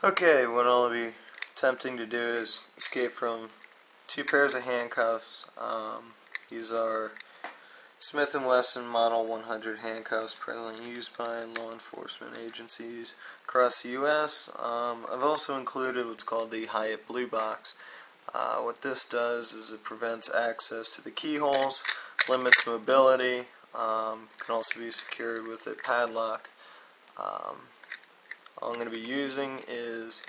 Okay, what I'll be attempting to do is escape from two pairs of handcuffs. These are Smith & Wesson Model 100 handcuffs presently used by law enforcement agencies across the U.S. I've also included what's called the Hiatt Blue Box. What this does is it prevents access to the keyholes, limits mobility, can also be secured with a padlock. All I'm going to be using is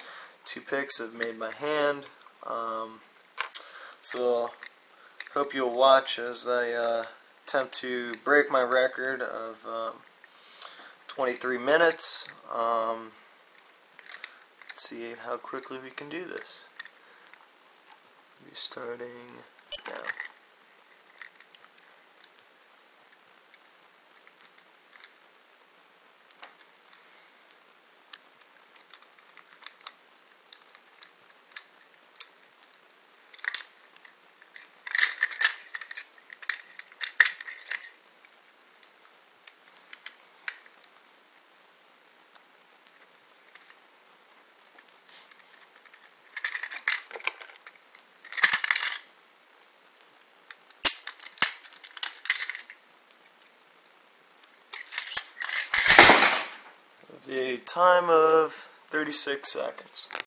two picks I've made by hand. So hope you'll watch as I attempt to break my record of 23 minutes. Let's see how quickly we can do this. We'll be starting now. The time of 36 seconds.